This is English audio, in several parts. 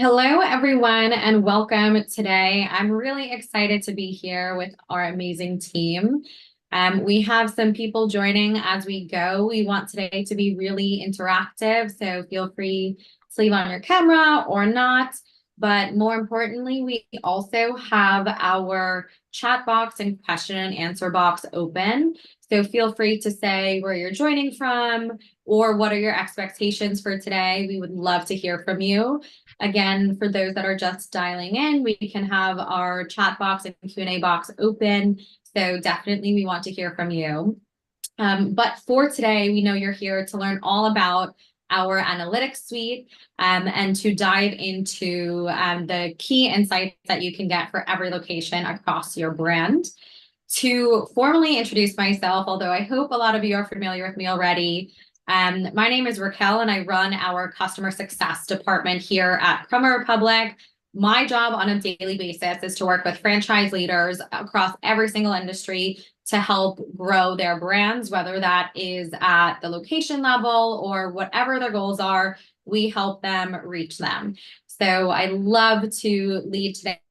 Hello, everyone, and welcome today. I'm really excited to be here with our amazing team. We have some people joining as we go. We want today to be really interactive, so feel free to leave on your camera or not. But more importantly, we also have our chat box and question and answer box open. So feel free to say where you're joining from or what are your expectations for today. We would love to hear from you. Again, for those that are just dialing in, we can have our chat box and Q&A box open. So definitely we want to hear from you. But for today, we know you're here to learn all about our analytics suite and to dive into the key insights that you can get for every location across your brand. To formally introduce myself, although I hope a lot of you are familiar with me already, my name is Raquel and I run our customer success department here at Promo Republic. My job on a daily basis is to work with franchise leaders across every single industry to help grow their brands, whether that is at the location level or whatever their goals are, we help them reach them. So I love to lead today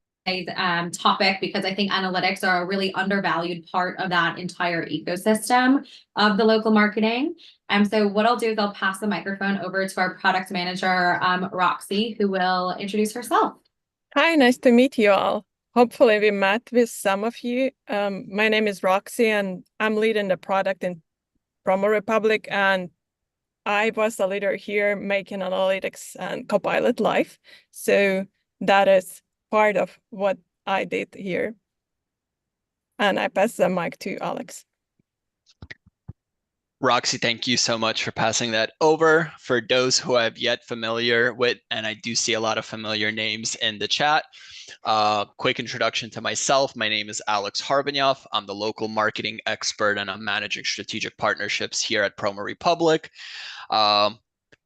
topic because I think analytics are a really undervalued part of that entire ecosystem of the local marketing. So what I'll do is I'll pass the microphone over to our product manager, Roxy, who will introduce herself. Hi, nice to meet you all. Hopefully we met with some of you. My name is Roxy and I'm leading the product in Promo Republic, and I was the leader here making analytics and Copilot live. So that is part of what I did here. And I pass the mic to Alex. Roxy, thank you so much for passing that over. For those who I've yet familiar with, and I do see a lot of familiar names in the chat, quick introduction to myself. My name is Alex Harbinyoff. I'm the local marketing expert and I'm managing strategic partnerships here at Promo Republic.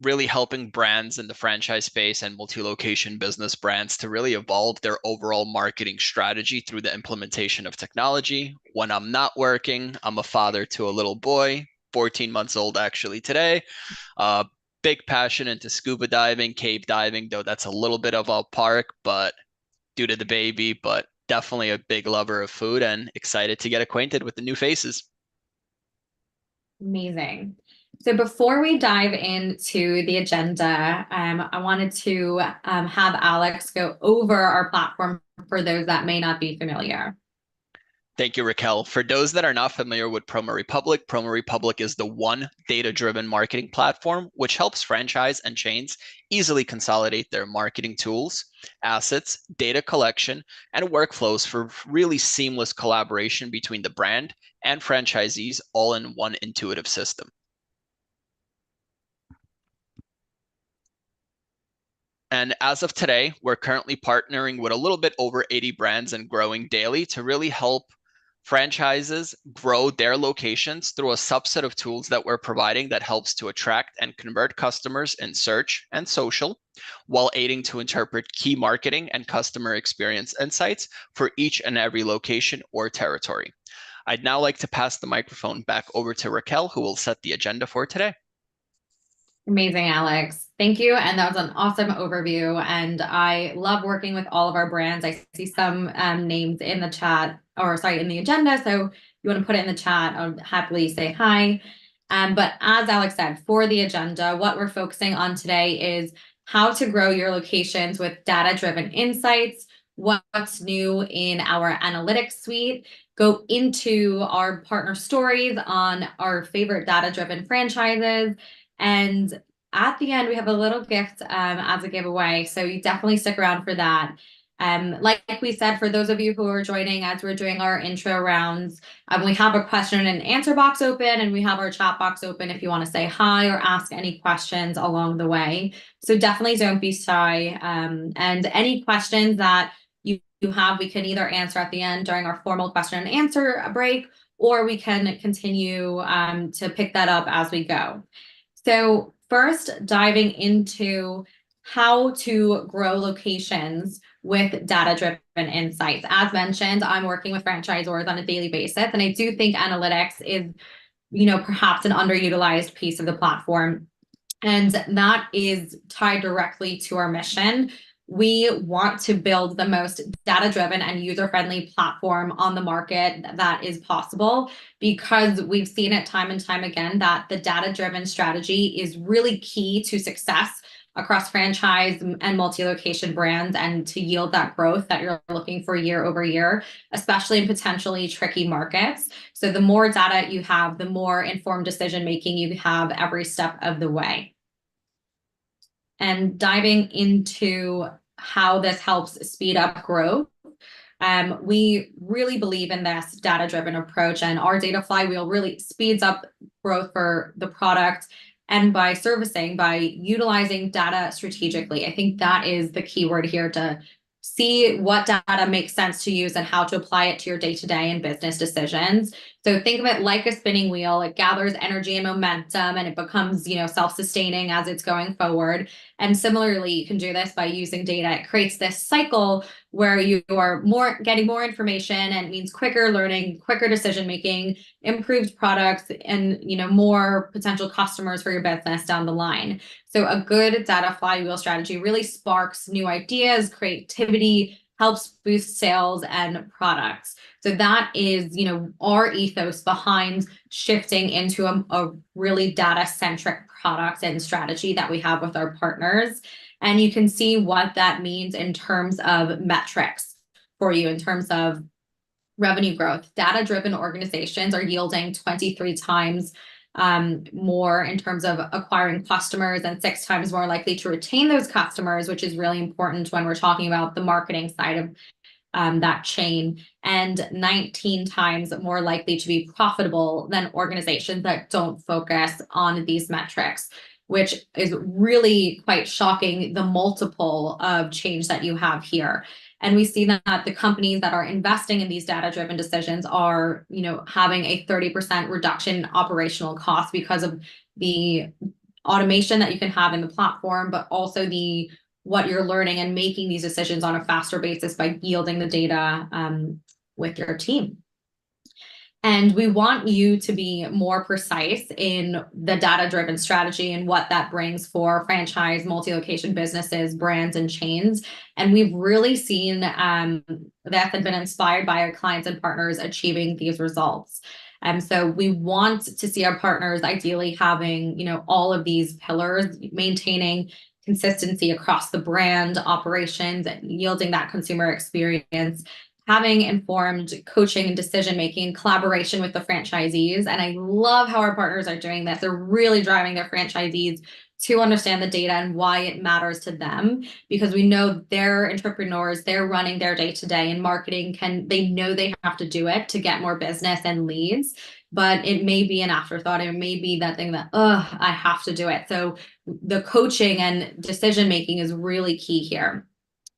Really helping brands in the franchise space and multi-location business brands to really evolve their overall marketing strategy through the implementation of technology. When I'm not working, I'm a father to a little boy, 14 months old actually today. Big passion into scuba diving, cave diving, though that's a little bit of a park, but due to the baby, but definitely a big lover of food and excited to get acquainted with the new faces. Amazing. So before we dive into the agenda, I wanted to have Alex go over our platform for those that may not be familiar. Thank you, Raquel. For those that are not familiar with Promo Republic is the one data-driven marketing platform which helps franchise and chains easily consolidate their marketing tools, assets, data collection, and workflows for really seamless collaboration between the brand and franchisees all in one intuitive system. And as of today, we're currently partnering with a little bit over 80 brands and growing daily to really help franchises grow their locations through a subset of tools that we're providing that helps to attract and convert customers in search and social, while aiding to interpret key marketing and customer experience insights for each and every location or territory. I'd now like to pass the microphone back over to Raquel, who will set the agenda for today. Amazing, Alex. Thank you. And that was an awesome overview. And I love working with all of our brands. I see some names in the chat, or sorry, in the agenda. So you want to put it in the chat, I'll happily say hi. But as Alex said, for the agenda, what we're focusing on today is how to grow your locations with data-driven insights, what's new in our analytics suite, go into our partner stories on our favorite data-driven franchises, and at the end, we have a little gift as a giveaway. So you definitely stick around for that. Like we said, for those of you who are joining as we're doing our intro rounds, we have a question and answer box open and we have our chat box open if you want to say hi or ask any questions along the way. So definitely don't be shy. And any questions that you have, we can either answer at the end during our formal question and answer break, or we can continue to pick that up as we go. So first, diving into how to grow locations with data-driven insights. As mentioned, I'm working with franchisors on a daily basis, and I do think analytics is, perhaps an underutilized piece of the platform. And that is tied directly to our mission, We want to build the most data-driven and user-friendly platform on the market that is possible, because we've seen it time and time again that the data-driven strategy is really key to success across franchise and multi-location brands, and to yield that growth that you're looking for year over year, especially in potentially tricky markets. So the more data you have, the more informed decision-making you have every step of the way. And diving into how this helps speed up growth, we really believe in this data-driven approach, and our data flywheel really speeds up growth for the product. And by utilizing data strategically, I think that is the key word here, to see what data makes sense to use and how to apply it to your day-to-day and business decisions. So think of it like a spinning wheel. It gathers energy and momentum, and it becomes, self-sustaining as it's going forward. And similarly, you can do this by using data. It creates this cycle where you are getting more information, and it means quicker learning, quicker decision-making, improved products, and more potential customers for your business down the line. So a good data flywheel strategy really sparks new ideas, creativity, helps boost sales and products. So that is, our ethos behind shifting into a really data-centric product and strategy that we have with our partners. And you can see what that means in terms of metrics for you, in terms of revenue growth. Data-driven organizations are yielding 23 times more in terms of acquiring customers, and 6 times more likely to retain those customers, which is really important when we're talking about the marketing side of that chain, and 19 times more likely to be profitable than organizations that don't focus on these metrics, which is really quite shocking, the multiple of change that you have here. And we see that the companies that are investing in these data-driven decisions are, having a 30% reduction in operational costs because of the automation that you can have in the platform, but also what you're learning and making these decisions on a faster basis by yielding the data with your team. And we want you to be more precise in the data-driven strategy and what that brings for franchise, multi-location businesses, brands, and chains. And we've really seen that and been inspired by our clients and partners achieving these results. So we want to see our partners ideally having, all of these pillars, maintaining consistency across the brand operations, yielding that consumer experience, having informed coaching and decision-making, collaboration with the franchisees. And I love how our partners are doing this. They're really driving their franchisees to understand the data and why it matters to them, because we know they're entrepreneurs, they're running their day-to-day, and marketing they know they have to do it to get more business and leads, but it may be an afterthought. It may be that thing that, I have to do it. So the coaching and decision-making is really key here.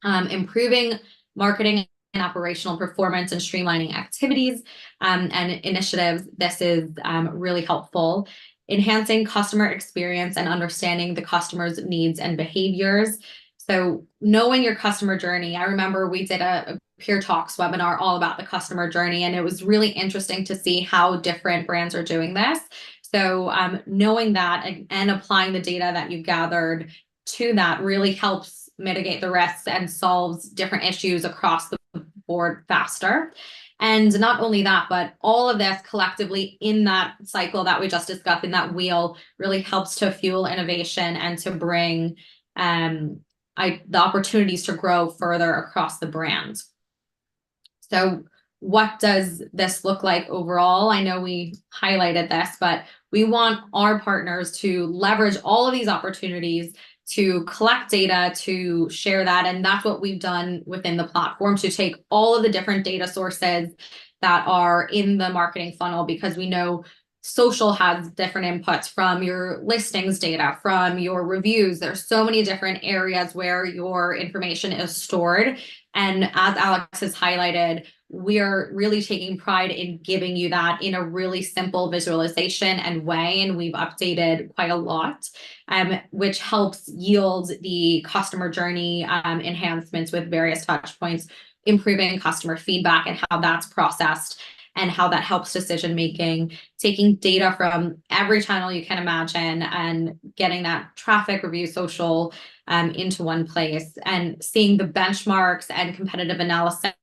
Improving marketing and operational performance and streamlining activities and initiatives. This is really helpful. Enhancing customer experience and understanding the customer's needs and behaviors. So knowing your customer journey. I remember we did a Peer Talks webinar all about the customer journey, and it was really interesting to see how different brands are doing this. So knowing that and applying the data that you've gathered to that really helps mitigate the risks and solves different issues across the board faster. And not only that, but all of this collectively in that cycle that we just discussed, in that wheel, really helps to fuel innovation and to bring the opportunities to grow further across the brand. So what does this look like overall? I know we highlighted this, but we want our partners to leverage all of these opportunities to collect data, to share that. And that's what we've done within the platform, to take all of the different data sources that are in the marketing funnel, because we know social has different inputs from your listings data, from your reviews. There's so many different areas where your information is stored. And as Alex has highlighted, we're really taking pride in giving you that in a really simple visualization and way. And we've updated quite a lot, which helps yield the customer journey enhancements with various touch points, improving customer feedback and how that's processed and how that helps decision making, taking data from every channel you can imagine and getting that traffic, review, social, into one place, and seeing the benchmarks and competitive analysis,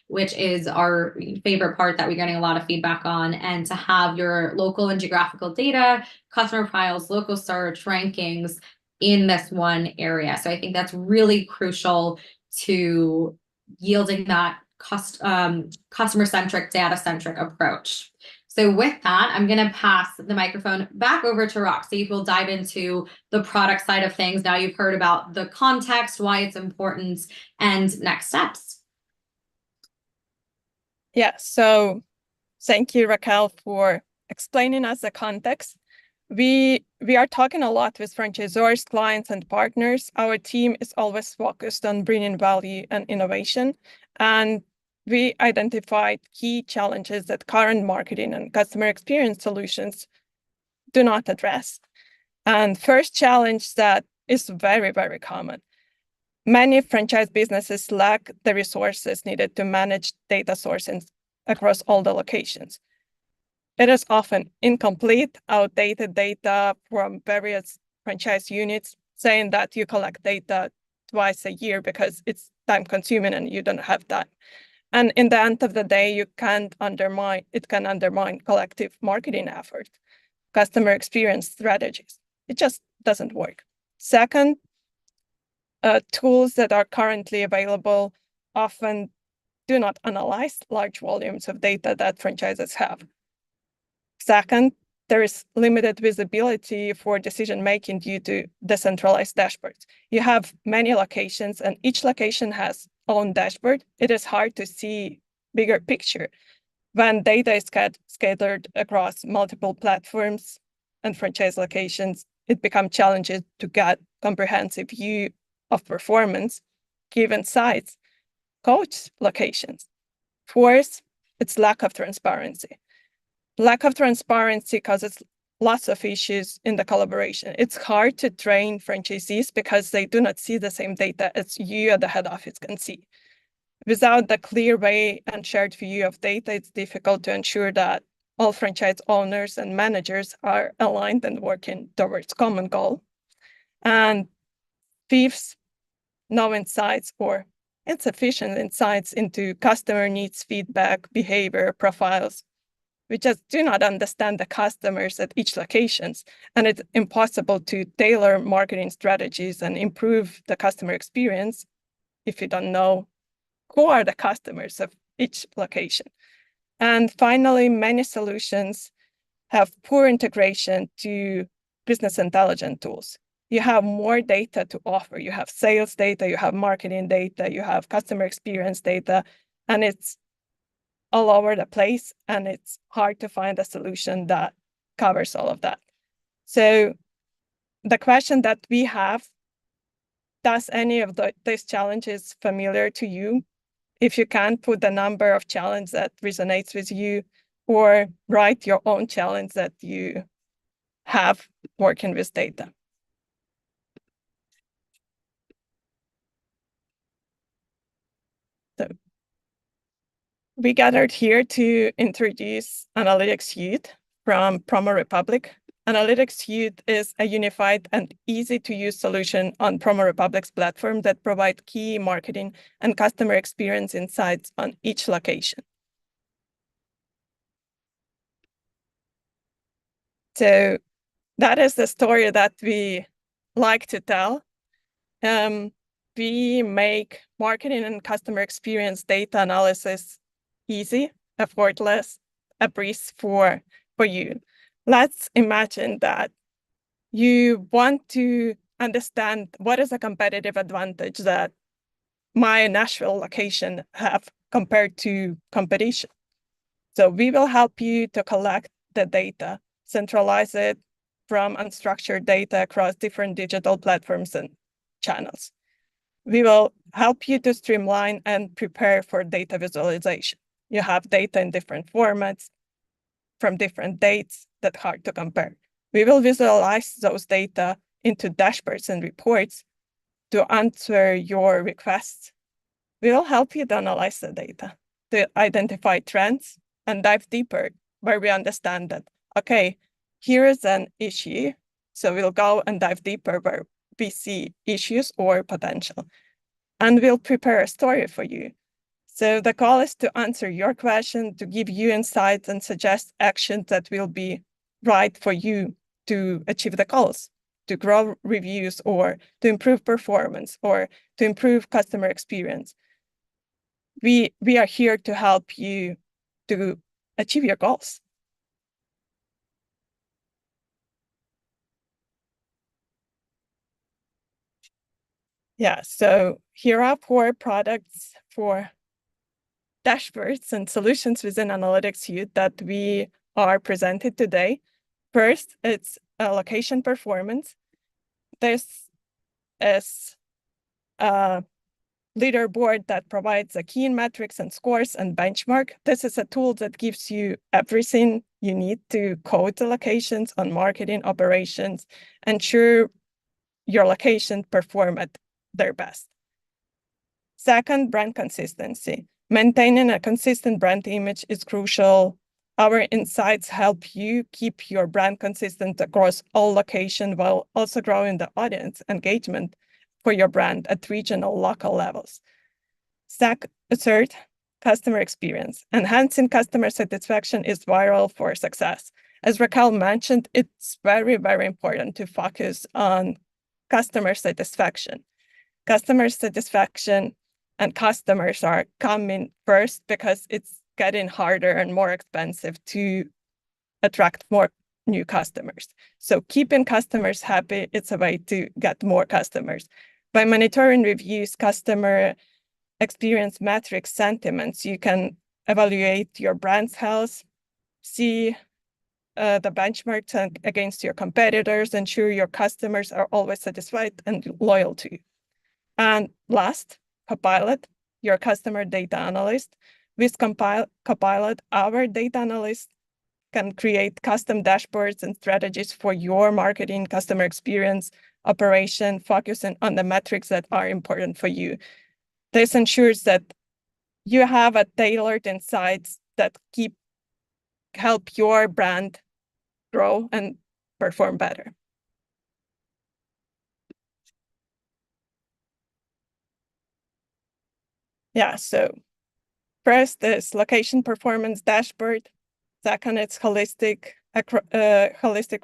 which is our favorite part that we're getting a lot of feedback on, and to have your local and geographical data, customer profiles, local search, rankings in this one area. So I think that's really crucial to yielding that customer-centric, data-centric approach. So with that, I'm going to pass the microphone back over to Roxy, who will dive into the product side of things. Now you've heard about the context, why it's important, and next steps. Yeah, so thank you, Raquel, for explaining us the context. We are talking a lot with franchisors, clients, and partners. Our team is always focused on bringing value and innovation. And we identified key challenges that current marketing and customer experience solutions do not address. And first challenge that is very, very common. Many franchise businesses lack the resources needed to manage data sourcing across all the locations. It is often incomplete, outdated data from various franchise units saying that you collect data twice a year because it's time consuming and you don't have time. And in the end of the day, it can undermine collective marketing efforts, customer experience strategies. It just doesn't work. Second, tools that are currently available often do not analyze large volumes of data that franchises have. Second, there is limited visibility for decision-making due to decentralized dashboards. You have many locations and each location has own dashboard. It is hard to see bigger picture. When data is scattered across multiple platforms and franchise locations, it becomes challenging to get comprehensive view of performance given sites, coach locations. Fourth, it's lack of transparency. Lack of transparency causes lots of issues in the collaboration. It's hard to train franchisees because they do not see the same data as you at the head office can see. Without the clear way and shared view of data, it's difficult to ensure that all franchise owners and managers are aligned and working towards common goal. And fifth, no insights or insufficient insights into customer needs, feedback, behavior, profiles. We just do not understand the customers at each locations, and it's impossible to tailor marketing strategies and improve the customer experience if you don't know who are the customers of each location. And finally, many solutions have poor integration to business intelligence tools. You have more data to offer. You have sales data, you have marketing data, you have customer experience data, and it's all over the place, and it's hard to find a solution that covers all of that. So the question that we have, does any of these challenges familiar to you? If you can, put the number of challenge that resonates with you, or write your own challenge that you have working with data. So we gathered here to introduce Analytics Suite from Promo Republic. Analytics Suite is a unified and easy-to-use solution on Promo Republic's platform that provides key marketing and customer experience insights on each location. So that is the story that we like to tell. We make marketing and customer experience data analysis easy, effortless, a breeze for you. Let's imagine that you want to understand what is a competitive advantage that my Nashville location have compared to competition. So we will help you to collect the data, centralize it from unstructured data across different digital platforms and channels. We will help you to streamline and prepare for data visualization. You have data in different formats from different dates that are hard to compare. We will visualize those data into dashboards and reports to answer your requests. We will help you to analyze the data, to identify trends and dive deeper where we understand that, okay, here is an issue. So we'll go and dive deeper where we see issues or potential. And we'll prepare a story for you. So the goal is to answer your question, to give you insights and suggest actions that will be right for you to achieve the goals, to grow reviews or to improve performance or to improve customer experience. We are here to help you to achieve your goals. Yeah, so here are 4 products for dashboards and solutions within Analytics Suite that we are presented today. First, it's location performance. This is a leaderboard that provides the key metrics and scores and benchmark. This is a tool that gives you everything you need to code the locations on marketing operations, ensure your location perform at their best. Second, brand consistency. Maintaining a consistent brand image is crucial. Our insights help you keep your brand consistent across all locations while also growing the audience engagement for your brand at regional, local levels. Third, customer experience. Enhancing customer satisfaction is vital for success. As Raquel mentioned, it's very, very important to focus on customer satisfaction. Customer satisfaction and customers are coming first because it's getting harder and more expensive to attract more new customers. So keeping customers happy, it's a way to get more customers. By monitoring reviews, customer experience metrics, sentiments, you can evaluate your brand's health, see the benchmarks against your competitors, ensure your customers are always satisfied and loyal to you. And last, Copilot, your customer data analyst. With Copilot, our data analyst can create custom dashboards and strategies for your marketing, customer experience, operation, focusing on the metrics that are important for you. This ensures that you have a tailored insights that help your brand grow and perform better. Yeah, so first is location performance dashboard. Second, it's holistic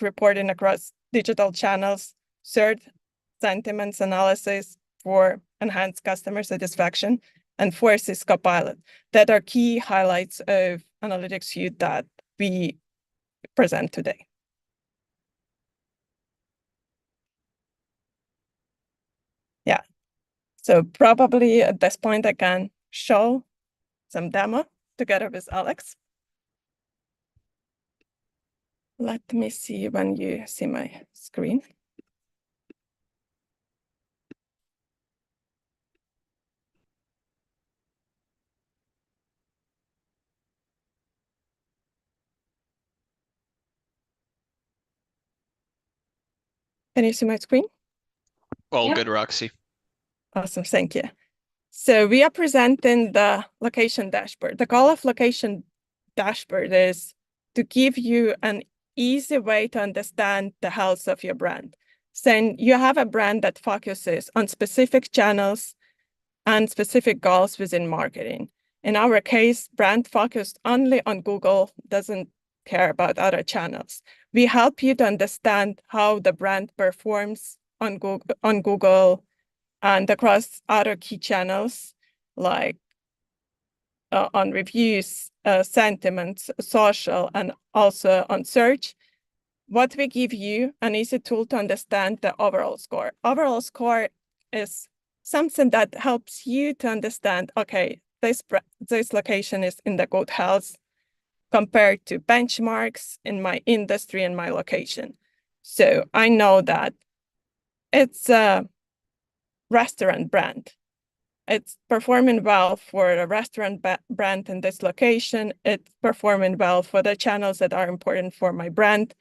reporting across digital channels. Third, sentiments analysis for enhanced customer satisfaction. And fourth is Copilot. That are key highlights of Analytics Suite that we present today. Yeah, so probably at this point I can show some demo together with Alex. Let me see when you see my screen. Can you see my screen? All Yep. good, Roxy. Awesome, thank you. So we are presenting the location dashboard. The goal of location dashboard is to give you an easy way to understand the health of your brand. So you have a brand that focuses on specific channels and specific goals within marketing. In our case, brand focused only on Google, doesn't care about other channels. We help you to understand how the brand performs on Google and across other key channels like on reviews, sentiments, social, and also on search. What we give you an easy tool to understand the overall score. Overall score is something that helps you to understand, okay, this location is in the good health compared to benchmarks in my industry and my location. So I know that it's a restaurant brand. It's performing well for a restaurant brand in this location. It's performing well for the channels that are important for my brand.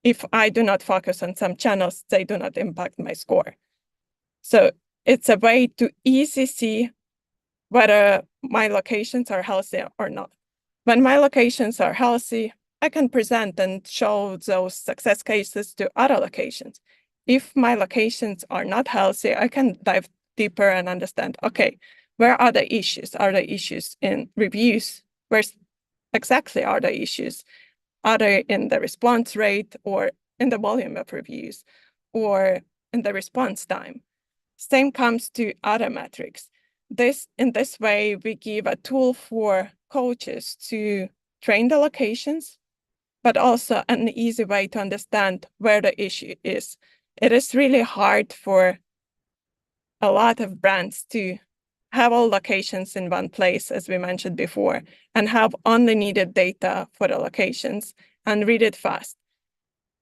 If I do not focus on some channels, they do not impact my score. So it's a way to easily see whether my locations are healthy or not. When my locations are healthy, I can present and show those success cases to other locations. if my locations are not healthy, I can dive deeper and understand, okay, where are the issues? Are the issues in reviews? Where exactly are the issues? Are they in the response rate or in the volume of reviews or in the response time? Same comes to other metrics. In this way, we give a tool for coaches to train the locations, but also an easy way to understand where the issue is. It is really hard for a lot of brands to have all locations in one place, as we mentioned before, and have only needed data for the locations and read it fast.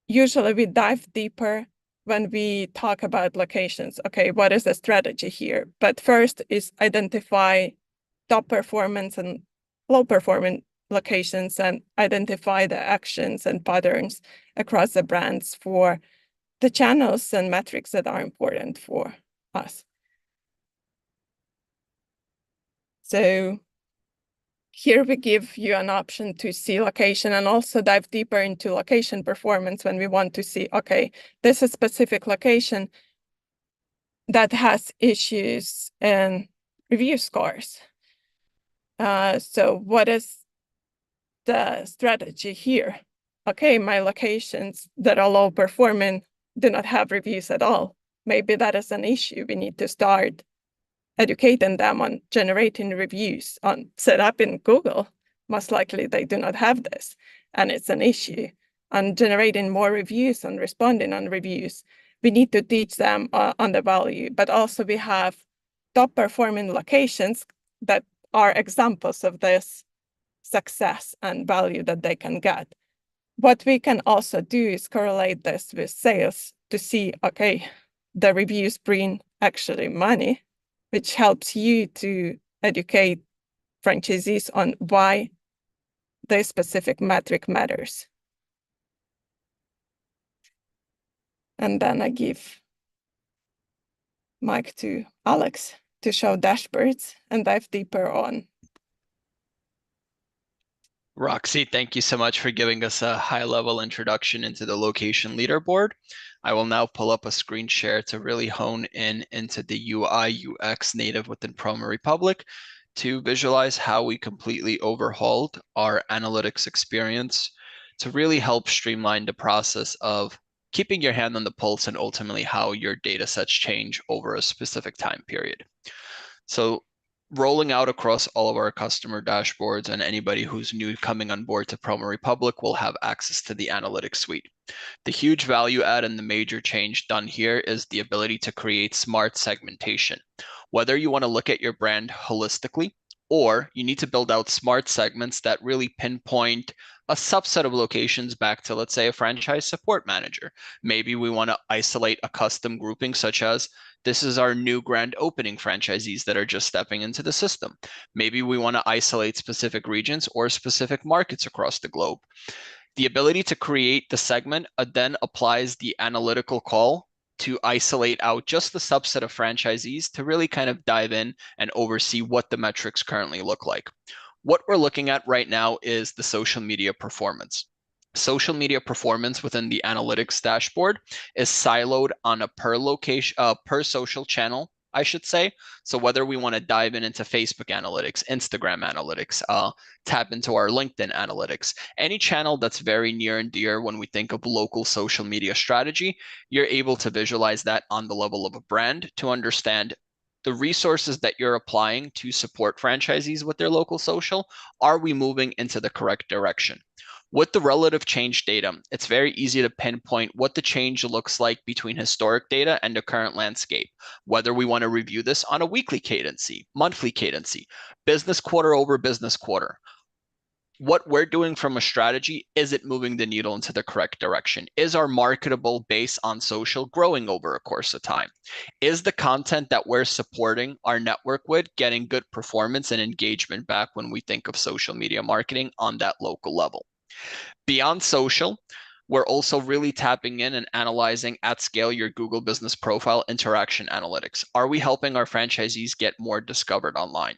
Usually we dive deeper when we talk about locations. Okay, what is the strategy here? But first is identify top performance and low performing locations and identify the actions and patterns across the brands for the channels and metrics that are important for us. So here we give you an option to see location and also dive deeper into location performance when we want to see, okay, this is a specific location that has issues in review scores. So what is the strategy here? Okay, my locations that are low performing do not have reviews at all. Maybe that is an issue. We need to start educating them on generating reviews on set up in Google. Most likely they do not have this, and it's an issue. On generating more reviews and responding on reviews, we need to teach them on the value, but also we have top performing locations that are examples of this success and value that they can get. What we can also do is correlate this with sales to see, okay, the reviews bring actually money, which helps you to educate franchisees on why this specific metric matters. And then I give mic to Alex to show dashboards and dive deeper on. Roxy, thank you so much for giving us a high-level introduction into the location leaderboard. I will now pull up a screen share to really hone in into the UI UX native within Promo Republic to visualize how we completely overhauled our analytics experience to really help streamline the process of keeping your hand on the pulse and ultimately how your data sets change over a specific time period. So rolling out across all of our customer dashboards, and anybody who's new coming on board to Promo Republic will have access to the analytics suite. The huge value add and the major change done here is the ability to create smart segmentation. Whether you want to look at your brand holistically, or you need to build out smart segments that really pinpoint a subset of locations back to, let's say, a franchise support manager. Maybe we want to isolate a custom grouping such as this is our new grand opening franchisees that are just stepping into the system. Maybe we want to isolate specific regions or specific markets across the globe. The ability to create the segment then applies the analytical call to isolate out just the subset of franchisees to really kind of dive in and oversee what the metrics currently look like. What we're looking at right now is the social media performance. Social media performance within the analytics dashboard is siloed on a per location, per social channel, I should say. So whether we want to dive into Facebook analytics, Instagram analytics, tap into our LinkedIn analytics, any channel that's very near and dear when we think of local social media strategy, you're able to visualize that on the level of a brand to understand the resources that you're applying to support franchisees with their local social. Are we moving into the correct direction? With the relative change data, it's very easy to pinpoint what the change looks like between historic data and the current landscape, whether we want to review this on a weekly cadency, monthly cadency, business quarter over business quarter. What we're doing from a strategy, is it moving the needle into the correct direction? Is our marketable base on social growing over a course of time? Is the content that we're supporting our network with getting good performance and engagement back when we think of social media marketing on that local level? Beyond social, we're also really tapping in and analyzing at scale your Google Business Profile interaction analytics. Are we helping our franchisees get more discovered online?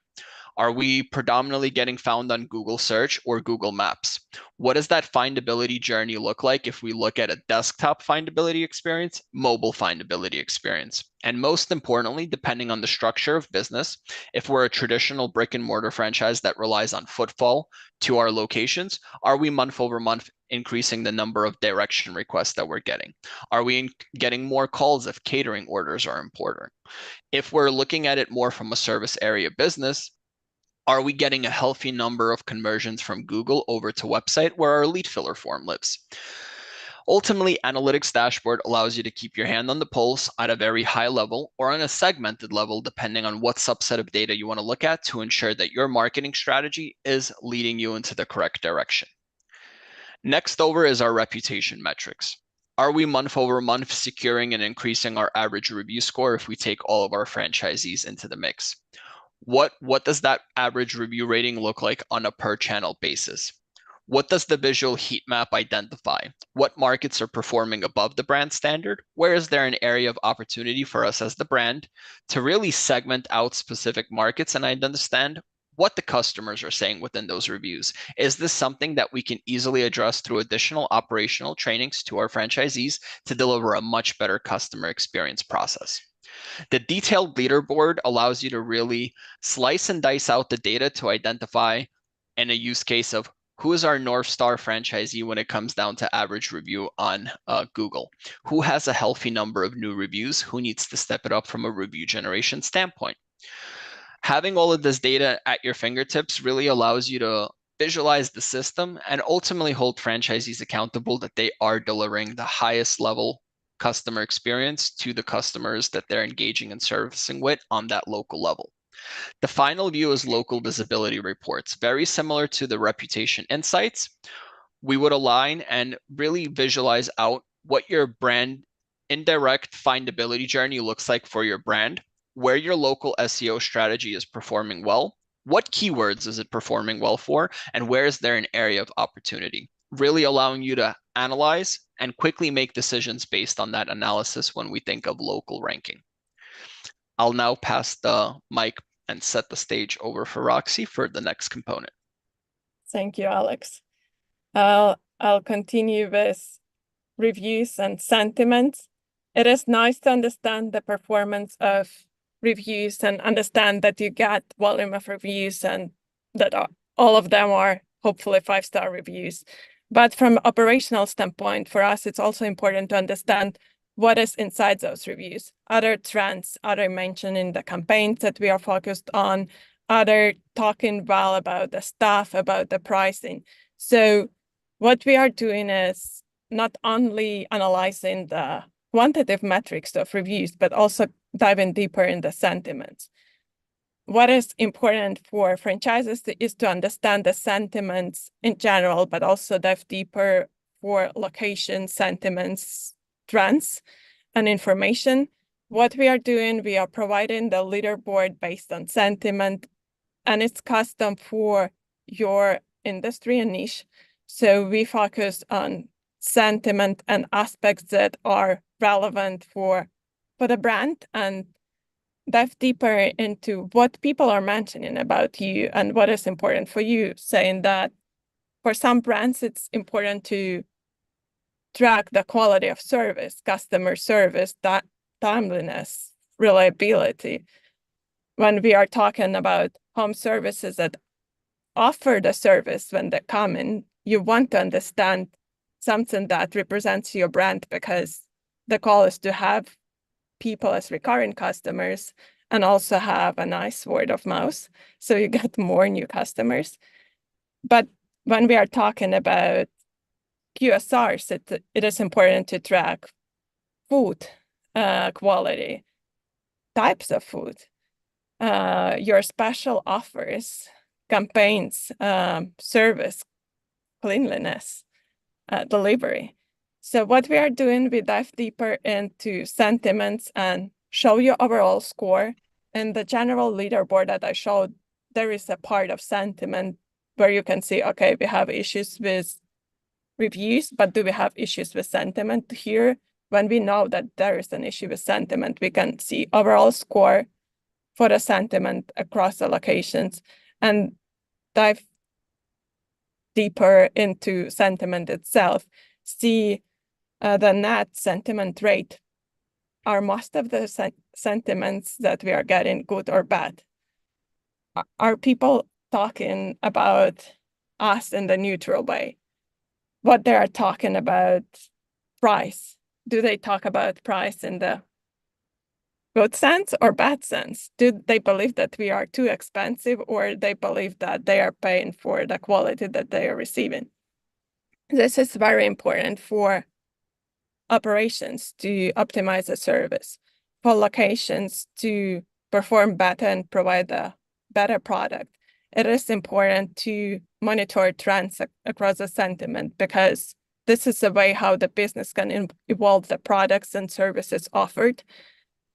Are we predominantly getting found on Google search or Google Maps? What does that findability journey look like if we look at a desktop findability experience, mobile findability experience? And most importantly, depending on the structure of business, if we're a traditional brick and mortar franchise that relies on footfall to our locations, are we month over month increasing the number of direction requests that we're getting? Are we getting more calls if catering orders are important? If we're looking at it more from a service area business, are we getting a healthy number of conversions from Google over to website where our lead filler form lives? Ultimately, analytics dashboard allows you to keep your hand on the pulse at a very high level or on a segmented level, depending on what subset of data you want to look at to ensure that your marketing strategy is leading you into the correct direction. Next over is our reputation metrics. Are we month over month securing and increasing our average review score if we take all of our franchisees into the mix? What does that average review rating look like on a per channel basis? What does the visual heat map identify? What markets are performing above the brand standard? Where is there an area of opportunity for us as the brand to really segment out specific markets and understand what the customers are saying within those reviews? Is this something that we can easily address through additional operational trainings to our franchisees to deliver a much better customer experience process? The detailed leaderboard allows you to really slice and dice out the data to identify in a use case of who is our North Star franchisee when it comes down to average review on Google? Who has a healthy number of new reviews? Who needs to step it up from a review generation standpoint? Having all of this data at your fingertips really allows you to visualize the system and ultimately hold franchisees accountable that they are delivering the highest level customer experience to the customers that they're engaging and servicing with on that local level. The final view is local visibility reports, very similar to the reputation insights. We would align and really visualize out what your brand indirect findability journey looks like for your brand, where your local SEO strategy is performing well, what keywords is it performing well for, and where is there an area of opportunity, really allowing you to analyze and quickly make decisions based on that analysis when we think of local ranking. I'll now pass the mic and set the stage over for Roxy for the next component. Thank you, Alex. I'll continue with reviews and sentiments. It is nice to understand the performance of reviews and understand that you get volume of reviews and that all of them are hopefully 5-star reviews. But from an operational standpoint, for us, it's also important to understand what is inside those reviews. Other trends, other mentioned in the campaigns that we are focused on, other talking well about the staff, about the pricing. So what we are doing is not only analyzing the quantitative metrics of reviews, but also diving deeper in the sentiments. What is important for franchises is to understand the sentiments in general, but also dive deeper for location sentiments, trends, and information. What we are doing, we are providing the leaderboard based on sentiment, and it's custom for your industry and niche. So we focus on sentiment and aspects that are relevant for the brand and dive deeper into what people are mentioning about you and what is important for you, saying that for some brands, it's important to track the quality of service, customer service, that timeliness, reliability. When we are talking about home services that offer the service when they come in, you want to understand something that represents your brand, because the goal is to have people as recurring customers and also have a nice word of mouth, so you get more new customers. But when we are talking about QSRs, it is important to track food quality, types of food, your special offers, campaigns, service, cleanliness, delivery. So what we are doing, we dive deeper into sentiments and show you overall score. In the general leaderboard that I showed, there is a part of sentiment where you can see, okay, we have issues with reviews, but do we have issues with sentiment here? When we know that there is an issue with sentiment, we can see overall score for the sentiment across the locations. and dive deeper into sentiment itself, see the net sentiment rate. Are most of the sentiments that we are getting good or bad? Are people talking about us in the neutral way? What they are talking about price? Do they talk about price in the good sense or bad sense? Do they believe that we are too expensive, or they believe that they are paying for the quality that they are receiving? This is very important for operations to optimize the service, for locations to perform better and provide a better product. It is important to monitor trends across the sentiment, because this is the way how the business can evolve the products and services offered.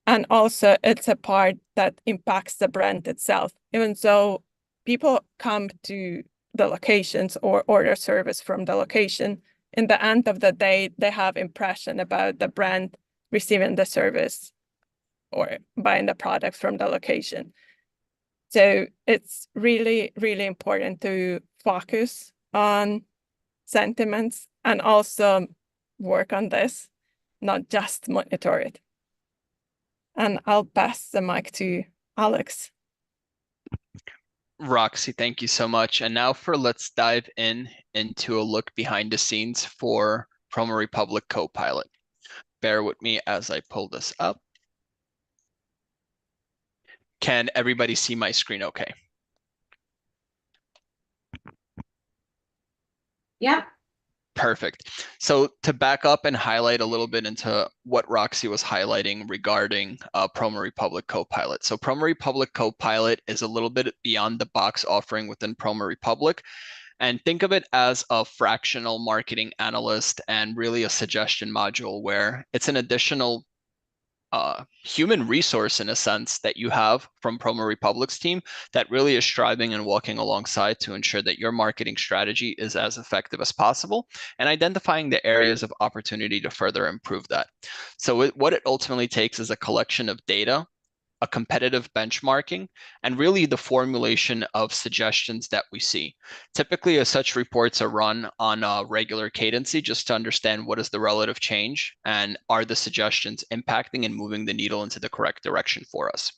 And also it's a part that impacts the brand itself. Even though people come to the locations or order service from the location, in the end of the day, they have impression about the brand receiving the service or buying the products from the location. So it's really, really important to focus on sentiments and also work on this, not just monitor it. And I'll pass the mic to Alex. Roxy, thank you so much. And now let's dive into a look behind the scenes for Promo Republic Copilot. Bear with me as I pull this up. Can everybody see my screen okay? Yep. Perfect. So to back up and highlight a little bit into what Roxy was highlighting regarding Promo Republic Copilot. So Promo Republic Copilot is a little bit beyond the box offering within Promo Republic. And think of it as a fractional marketing analyst and really a suggestion module where it's an additional human resource in a sense that you have from Promo Republic's team that really is striving and walking alongside to ensure that your marketing strategy is as effective as possible and identifying the areas of opportunity to further improve that. So what it ultimately takes is a collection of data, a competitive benchmarking, and really the formulation of suggestions that we see. Typically, such reports are run on a regular cadency just to understand what is the relative change and are the suggestions impacting and moving the needle into the correct direction for us.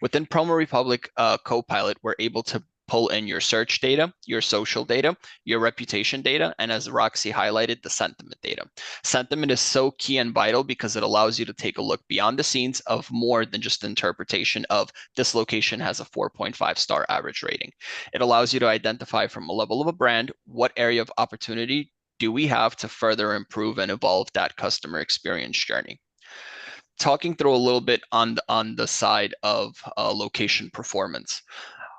Within Promo Republic Copilot, we're able to pull in your search data, your social data, your reputation data, and as Roxy highlighted, the sentiment data. Sentiment is so key and vital because it allows you to take a look beyond the scenes of more than just interpretation of this location has a 4.5-star average rating. It allows you to identify from a level of a brand, what area of opportunity do we have to further improve and evolve that customer experience journey. Talking through a little bit on the side of location performance.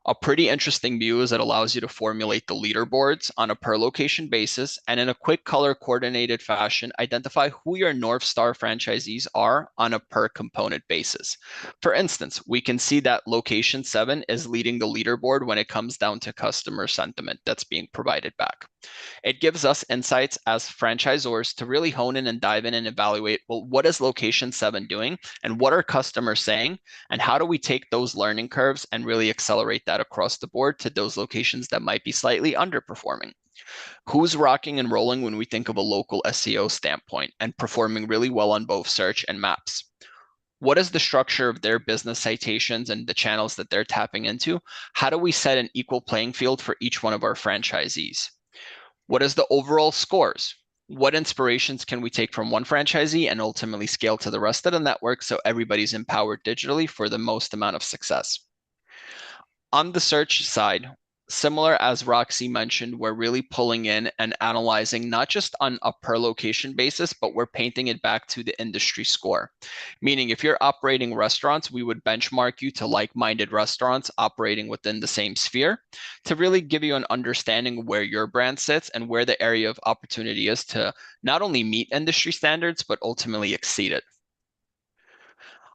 A pretty interesting view is it allows you to formulate the leaderboards on a per location basis and in a quick color coordinated fashion, identify who your North Star franchisees are on a per component basis. For instance, we can see that location 7 is leading the leaderboard when it comes down to customer sentiment that's being provided back. It gives us insights as franchisors to really hone in and dive in and evaluate, well, what is location 7 doing and what are customers saying and how do we take those learning curves and really accelerate that across the board to those locations that might be slightly underperforming. Who's rocking and rolling when we think of a local SEO standpoint and performing really well on both search and maps? What is the structure of their business citations and the channels that they're tapping into? How do we set an equal playing field for each one of our franchisees? What is the overall scores? What inspirations can we take from one franchisee and ultimately scale to the rest of the network so everybody's empowered digitally for the most amount of success? On the search side, similar as Roxy mentioned, we're really pulling in and analyzing not just on a per location basis, but we're painting it back to the industry score. Meaning if you're operating restaurants, we would benchmark you to like-minded restaurants operating within the same sphere to really give you an understanding of where your brand sits and where the area of opportunity is to not only meet industry standards, but ultimately exceed it.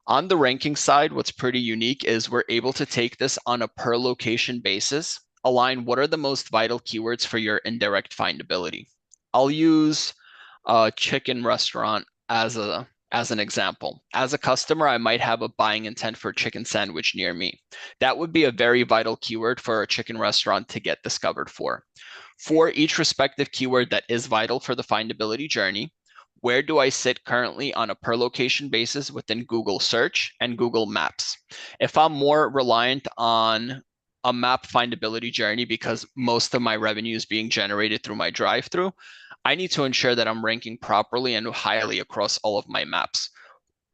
On the ranking side, what's pretty unique is we're able to take this on a per location basis, align what are the most vital keywords for your indirect findability. I'll use a chicken restaurant as a As an example, as a customer, I might have a buying intent for a chicken sandwich near me. That would be a very vital keyword for a chicken restaurant to get discovered for. For each respective keyword that is vital for the findability journey, where do I sit currently on a per location basis within Google search and Google Maps? If I'm more reliant on a map findability journey because most of my revenue is being generated through my drive-through, I need to ensure that I'm ranking properly and highly across all of my maps.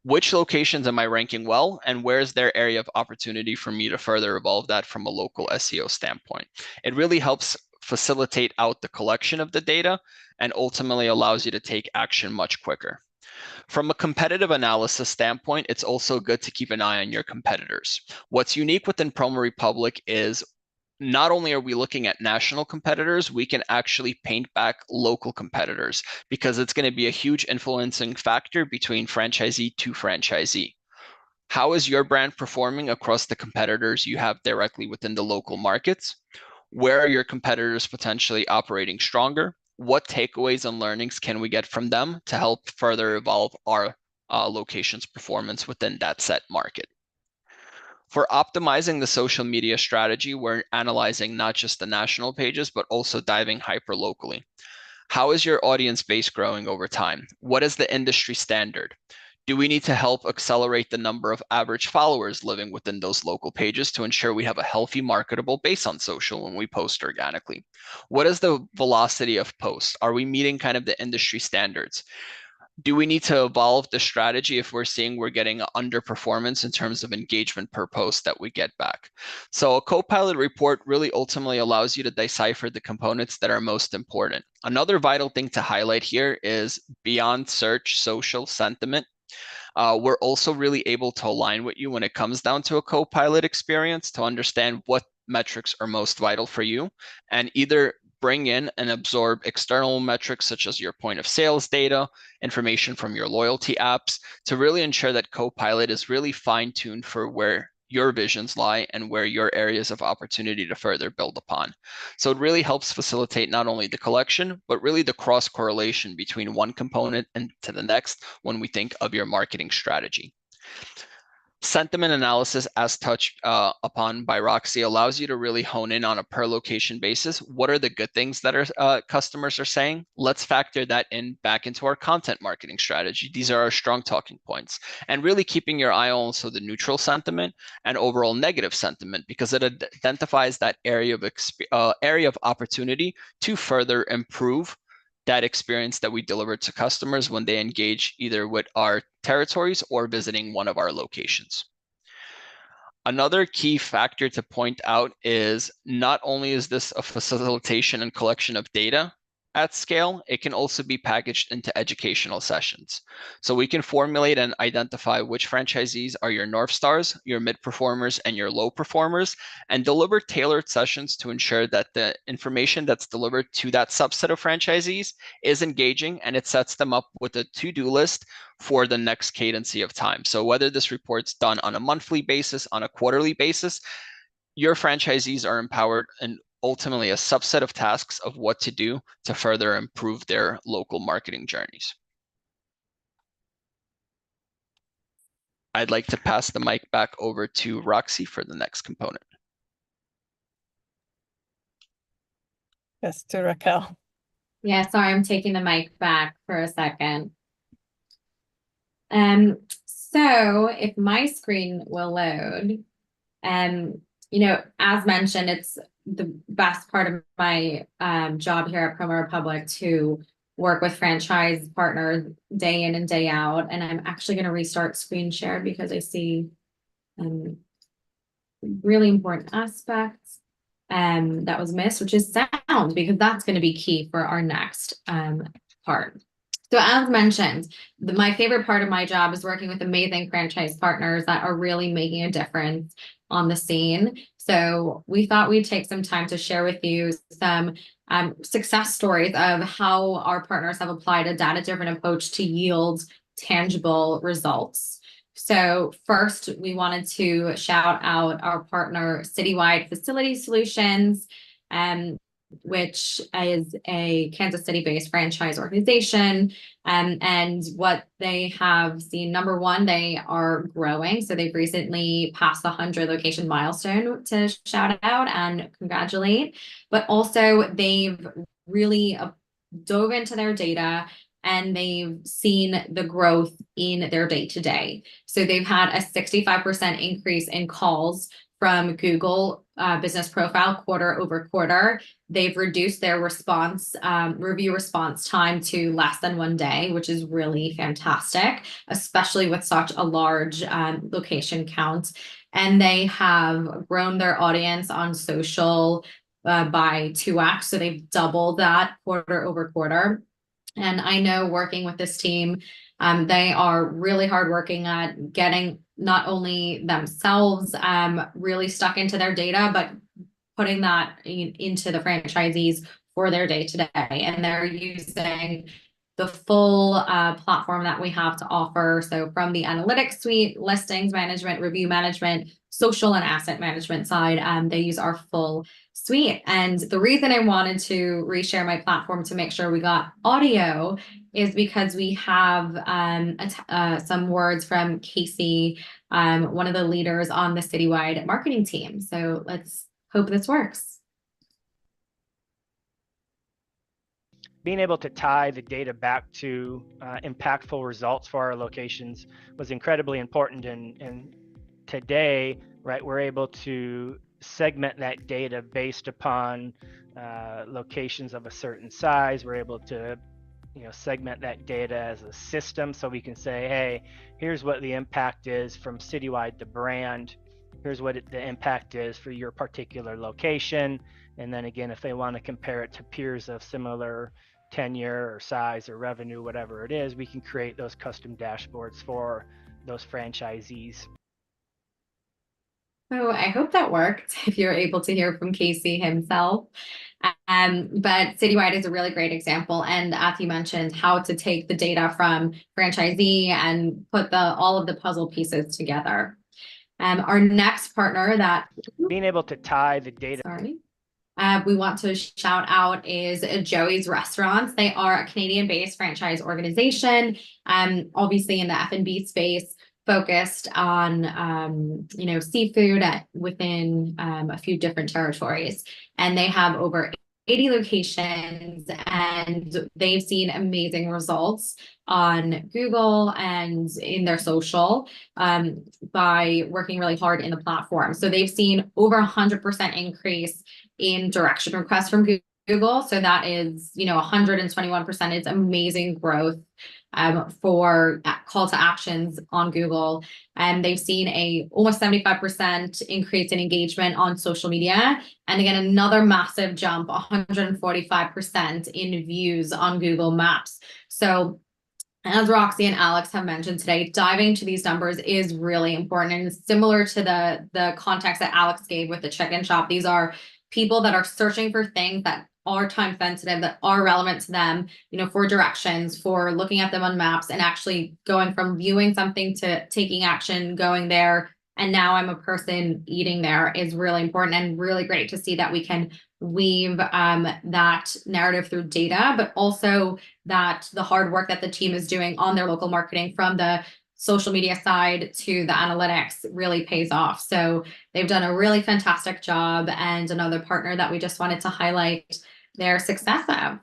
Which locations am I ranking well, and where is there area of opportunity for me to further evolve that from a local SEO standpoint? It really helps facilitate out the collection of the data and ultimately allows you to take action much quicker. From a competitive analysis standpoint, it's also good to keep an eye on your competitors. What's unique within Promo Republic is not only are we looking at national competitors, we can actually paint back local competitors because it's going to be a huge influencing factor between franchisee to franchisee. How is your brand performing across the competitors you have directly within the local markets? Where are your competitors potentially operating stronger? What takeaways and learnings can we get from them to help further evolve our location's performance within that set market? For optimizing the social media strategy, we're analyzing not just the national pages, but also diving hyper locally. How is your audience base growing over time? What is the industry standard? Do we need to help accelerate the number of average followers living within those local pages to ensure we have a healthy marketable base on social when we post organically? What is the velocity of posts? Are we meeting kind of the industry standards? Do we need to evolve the strategy if we're seeing we're getting underperformance in terms of engagement per post that we get back? So a Copilot report really ultimately allows you to decipher the components that are most important. Another vital thing to highlight here is beyond search, social sentiment. We're also really able to align with you when it comes down to a Copilot experience to understand what metrics are most vital for you and either bring in and absorb external metrics such as your point of sales data, information from your loyalty apps to really ensure that Copilot is really fine-tuned for where your visions lie and where your areas of opportunity to further build upon. So it really helps facilitate not only the collection, but really the cross correlation between one component and to the next when we think of your marketing strategy. Sentiment analysis, as touched upon by Roxy, allows you to really hone in on a per location basis. What are the good things that our customers are saying? Let's factor that in back into our content marketing strategy. These are our strong talking points. And really keeping your eye on also the neutral sentiment and overall negative sentiment because it identifies that area of opportunity to further improve that experience that we deliver to customers when they engage either with our territories or visiting one of our locations. Another key factor to point out is not only is this a facilitation and collection of data at scale, it can also be packaged into educational sessions. So we can formulate and identify which franchisees are your North Stars, your mid performers, and your low performers, and deliver tailored sessions to ensure that the information that's delivered to that subset of franchisees is engaging and it sets them up with a to-do list for the next cadency of time. So whether this report's done on a monthly basis, on a quarterly basis, your franchisees are empowered and ultimately a subset of tasks of what to do to further improve their local marketing journeys. I'd like to pass the mic back over to Roxy for the next component. Yes, to Raquel. Yeah, sorry, I'm taking the mic back for a second. So if my screen will load, as mentioned, it's the best part of my job here at Promo Republic to work with franchise partners day in and day out. And I'm actually going to restart screen share because I see really important aspects that was missed, which is sound, because that's going to be key for our next part. So as mentioned, my favorite part of my job is working with amazing franchise partners that are really making a difference on the scene. So we thought we'd take some time to share with you some success stories of how our partners have applied a data-driven approach to yield tangible results. So first, we wanted to shout out our partner, Citywide Facility Solutions. which is a Kansas City-based franchise organization. And what they have seen, number one, they are growing. So they've recently passed the 100 location milestone, to shout out and congratulate. But also they've really dove into their data, and they've seen the growth in their day-to-day. So they've had a 65% increase in calls from Google business profile quarter over quarter. They've reduced their review response time to less than 1 day, which is really fantastic, especially with such a large location count. And they have grown their audience on social by 2x. So they've doubled that quarter over quarter. And I know, working with this team, they are really hardworking at getting not only themselves really stuck into their data, but putting that into the franchisees for their day-to-day. And they're using the full platform that we have to offer. So from the analytics suite, listings management, review management, social and asset management side, they use our full suite. And the reason I wanted to reshare my platform to make sure we got audio is because we have some words from Casey, one of the leaders on the citywide marketing team. So let's hope this works. Being able to tie the data back to impactful results for our locations was incredibly important. And today, right, we're able to segment that data based upon locations of a certain size. We're able to segment that data as a system, so we can say, hey, here's what the impact is from citywide to brand. Here's what the impact is for your particular location. And then again, if they want to compare it to peers of similar tenure or size or revenue, whatever it is, we can create those custom dashboards for those franchisees. So I hope that worked, if you're able to hear from Casey himself. But Citywide is a really great example. And as you mentioned, how to take the data from franchisee and put all of the puzzle pieces together. Our next partner that being able to tie the data. We want to shout out is Joey's Restaurants. They are a Canadian-based franchise organization, obviously in the F&B space, focused on seafood within a few different territories. And they have over 80 locations, and they've seen amazing results on Google and in their social by working really hard in the platform. So they've seen over 100% increase in direction requests from Google. So that is, 121% is amazing growth for call to actions on Google. And they've seen a almost 75% increase in engagement on social media. And again, another massive jump, 145% in views on Google Maps. So as Roxy and Alex have mentioned today, diving into these numbers is really important. And similar to the context that Alex gave with the chicken shop, these are people that are searching for things that are time sensitive, that are relevant to them, for directions, for looking at them on maps, and actually going from viewing something to taking action, going there, and now I'm a person eating there, is really important, and really great to see that we can weave that narrative through data, but also that the hard work that the team is doing on their local marketing from the social media side to the analytics really pays off. So they've done a really fantastic job, and another partner that we just wanted to highlight their success of.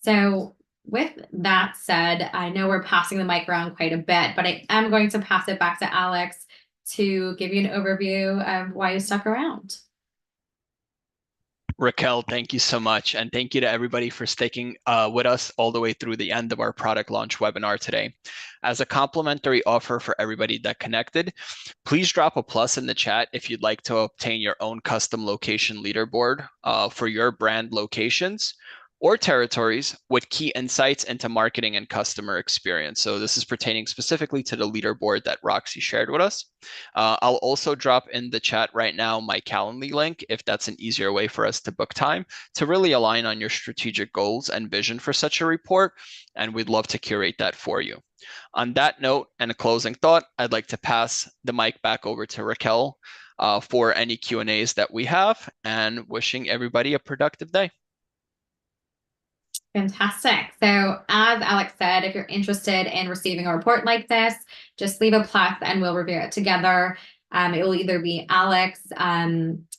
So with that said, I know we're passing the mic around quite a bit, but I am going to pass it back to Alex to give you an overview of why you stuck around. Raquel, thank you so much. And thank you to everybody for sticking with us all the way through the end of our product launch webinar today. As a complimentary offer for everybody that connected, please drop a plus in the chat if you'd like to obtain your own custom location leaderboard for your brand locations or territories with key insights into marketing and customer experience. So this is pertaining specifically to the leaderboard that Roxy shared with us. I'll also drop in the chat right now my Calendly link, if that's an easier way for us to book time to really align on your strategic goals and vision for such a report. And we'd love to curate that for you. On that note and a closing thought, I'd like to pass the mic back over to Raquel for any Q&As that we have, and wishing everybody a productive day. Fantastic. So as Alex said, if you're interested in receiving a report like this, just leave a plus and we'll review it together. It will either be Alex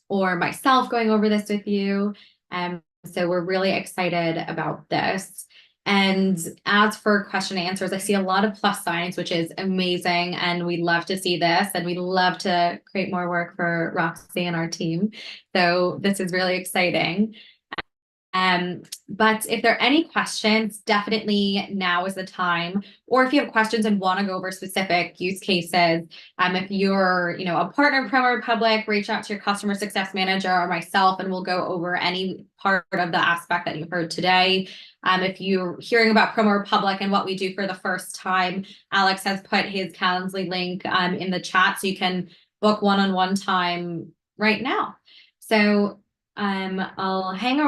or myself going over this with you. So we're really excited about this. And as for question and answers, I see a lot of plus signs, which is amazing. And we love to see this, and we love to create more work for Roxy and our team. So this is really exciting. But if there are any questions, definitely now is the time. Or if you have questions and want to go over specific use cases, if you're, a partner of Promo Republic, reach out to your customer success manager or myself, and we'll go over any part of the aspect that you heard today. If you're hearing about Promo Republic and what we do for the first time, Alex has put his Calendly link in the chat, so you can book one-on-one time right now. So I'll hang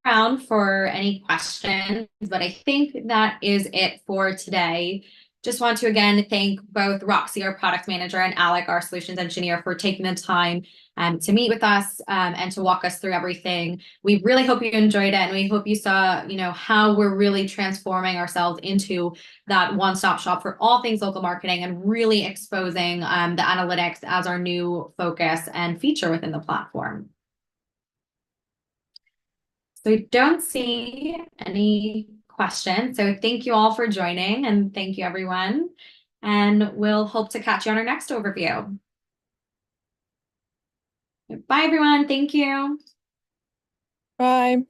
around for any questions, but I think that is it for today. Just want to again thank both Roxy, our product manager, and Alec, our solutions engineer, for taking the time to meet with us and to walk us through everything. We really hope you enjoyed it, and we hope you saw, how we're really transforming ourselves into that one-stop shop for all things local marketing and really exposing the analytics as our new focus and feature within the platform. So we don't see any questions. So thank you all for joining, and thank you everyone. And we'll hope to catch you on our next overview. Bye everyone. Thank you. Bye.